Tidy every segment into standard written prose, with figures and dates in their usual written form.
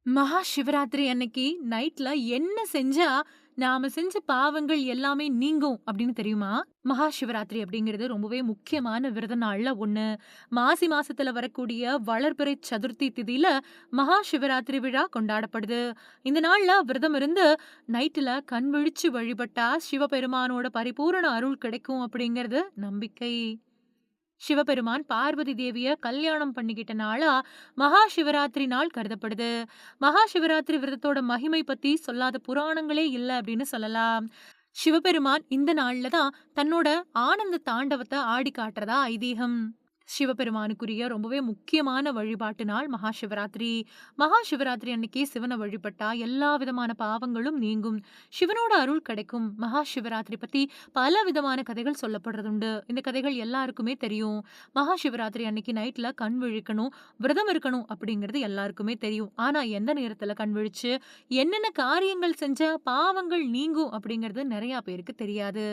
மகா சிவராத்திரி அன்னைக்கு நைட்ல என்ன செஞ்சா, நாம செஞ்ச பாவங்கள் எல்லாமே நீங்கும் அப்படின்னு தெரியுமா? மகா சிவராத்திரி அப்படிங்கிறது ரொம்பவே முக்கியமான விரத நாள்ல ஒண்ணு. மாசி மாசத்துல வரக்கூடிய வளர்பிறை சதுர்த்தி திதியில மகா சிவராத்திரி விழா கொண்டாடப்படுது. இந்த நாள்ல விரதம் இருந்து நைட்ல கண் விழிச்சு வழிபட்டா சிவபெருமானோட பரிபூரண அருள் கிடைக்கும் அப்படிங்கிறது நம்பிக்கை. சிவபெருமான் பார்வதி தேவிய கல்யாணம் பண்ணிக்கிட்ட நாளா மகா சிவராத்திரி நாள் கருதப்படுது. மகா சிவராத்திரி விரதத்தோட மகிமை பத்தி சொல்லாத புராணங்களே இல்ல அப்படின்னு சொல்லலாம். சிவபெருமான் இந்த நாள்ல தான் தன்னோட ஆனந்த தாண்டவத்த ஆடி காட்டுறதா ஐதீகம். சிவபெருமானுக்குரிய ரொம்பவே முக்கியமான வழிபாட்டு நாள் மகா சிவராத்திரி. மகா சிவராத்திரி அன்னைக்கு சிவனை வழிபட்டா எல்லா விதமான பாவங்களும் நீங்கும். சிவனோட அருள் கிடைக்கும். மகா சிவராத்திரி பத்தி பல விதமான கதைகள் சொல்லப்படுறதுண்டு. இந்த கதைகள் எல்லாருக்குமே தெரியும். மகா சிவராத்திரி அன்னைக்கு நைட்ல கண் விழிக்கணும், விரதம் இருக்கணும் அப்படிங்கிறது எல்லாருக்குமே தெரியும். ஆனா எந்த நேரத்துல கண் விழிச்சு என்னென்ன காரியங்கள் செஞ்சா பாவங்கள் நீங்கும் அப்படிங்கிறது நிறைய பேருக்கு தெரியாது.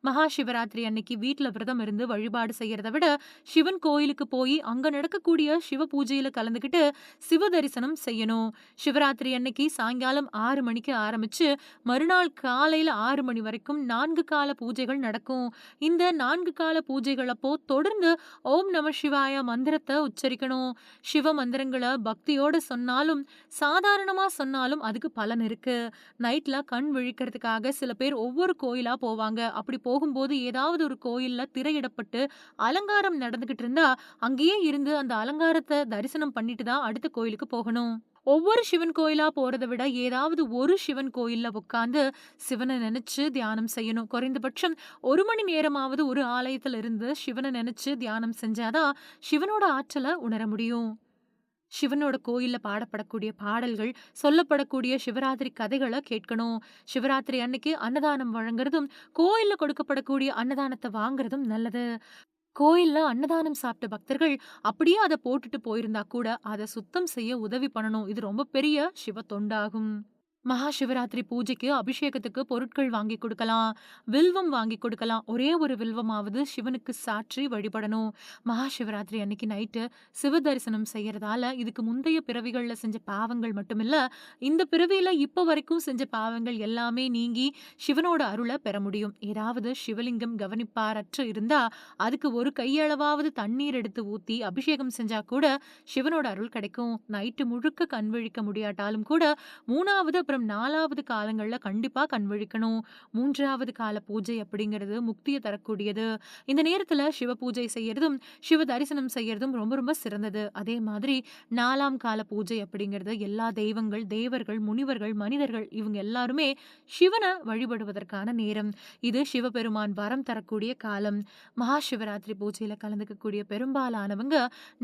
மகா சிவராத்திரி அன்னைக்கு வீட்ல விரதம் இருந்து வழிபாடு செய்யறத விட, சிவன் கோயிலுக்கு போய் அங்க நடக்கக்கூடிய சிவ பூஜையில கலந்துக்கிட்டு சிவ தரிசனம் செய்யணும். சிவராத்திரி அன்னைக்கு சாயங்காலம் 6 மணிக்கு ஆரம்பிச்சு, மறுநாள் காலையில 6 மணி வரைக்கும் 4 கால பூஜைகள் நடக்கும். இந்த 4 கால பூஜைகள் அப்போ தொடர்ந்து ஓம் நம சிவாய மந்திரத்த உச்சரிக்கணும். சிவ மந்திரங்கள பக்தியோட சொன்னாலும், சாதாரணமா சொன்னாலும் அதுக்கு பலன் இருக்கு. நைட்ல கண் விழிக்கிறதுக்காக சில பேர் ஒவ்வொரு கோயிலா போவாங்க. அப்படி போகும்போது ஏதாவது ஒரு கோயில்ல திரையிடப்பட்டு அலங்காரம் நடந்துகிட்டு இருந்தா, அங்கேயே இருந்து அந்த அலங்காரத்த தரிசனம் பண்ணிட்டு தான் அடுத்த கோயிலுக்கு போகணும். ஒவ்வொரு சிவன் கோயிலா போறத விட ஏதாவது ஒரு சிவன் கோயில்ல உட்கார்ந்து சிவன நினைச்சு தியானம் செய்யணும். குறைந்தபட்சம் 1 மணி நேரமாவது ஒரு ஆலயத்துல இருந்து சிவன நினைச்சு தியானம் செஞ்சாதான் சிவனோட ஆற்றல உணர முடியும். சிவனோட கோயில்ல பாடப்படக்கூடிய பாடல்கள், சொல்லப்படக்கூடிய சிவராத்திரி கதைகள கேட்கணும். சிவராத்திரி அன்னைக்கு அன்னதானம் வழங்குறதும், கோயில்ல கொடுக்கப்படக்கூடிய அன்னதானத்த வாங்குறதும் நல்லது. கோயில்ல அன்னதானம் சாப்பிட்ட பக்தர்கள் அப்படியே அத போட்டுட்டு போயிருந்தா கூட, அத சுத்தம் செய்ய உதவி பண்ணணும். இது ரொம்ப பெரிய சிவ தொண்டாகும். மகா சிவராத்திரி பூஜைக்கு அபிஷேகத்துக்கு பொருட்கள் வாங்கி கொடுக்கலாம். வில்வம் வாங்கி கொடுக்கலாம். ஒரே ஒரு வில்வமாவது சிவனுக்கு சாற்றி வழிபடணும். மகா சிவராத்திரி அன்னைக்கு நைட்டு சிவ தரிசனம் செய்யறதால, இதுக்கு முந்தைய பிறவிகள்ல செஞ்ச பாவங்கள் மட்டுமில்ல, இந்த பிறவியில இப்ப வரைக்கும் செஞ்ச பாவங்கள் எல்லாமே நீங்கி சிவனோட அருள பெற முடியும். ஏதாவது சிவலிங்கம் கவனிப்பாரற்று இருந்தா, அதுக்கு ஒரு கையளவாவது தண்ணீர் எடுத்து ஊத்தி அபிஷேகம் செஞ்சா கூட சிவனோட அருள் கிடைக்கும். நைட்டு முழுக்க கண் விழிக்க முடியாட்டாலும் கூட 3வது அப்புறம் 4வது காலங்கள்ல கண்டிப்பா கண் விழிக்கணும். 3வது கால பூஜை அப்படிங்கிறது முக்திய தரக்கூடியது. இந்த நேரத்துல சிவ பூஜை செய்யறதும், சிவ தரிசனம் செய்யறதும் ரொம்ப ரொம்ப சிறந்தது. அதே மாதிரி 4ஆம் கால பூஜை அப்படிங்கிறது எல்லா தெய்வங்கள், தேவர்கள், முனிவர்கள், மனிதர்கள் இவங்க எல்லாருமே சிவன வழிபடுவதற்கான நேரம். இது சிவபெருமான் வரம் தரக்கூடிய காலம். மகா சிவராத்திரி பூஜையில கலந்துக்கக்கூடிய பெரும்பாலானவங்க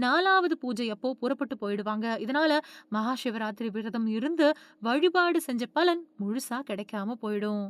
4வது பூஜை அப்போ புறப்பட்டு போயிடுவாங்க. இதனால மகா சிவராத்திரி விரதம் இருந்து வழிபாடு செஞ்ச பலன் முழுசா கிடைக்காம போயிடும்.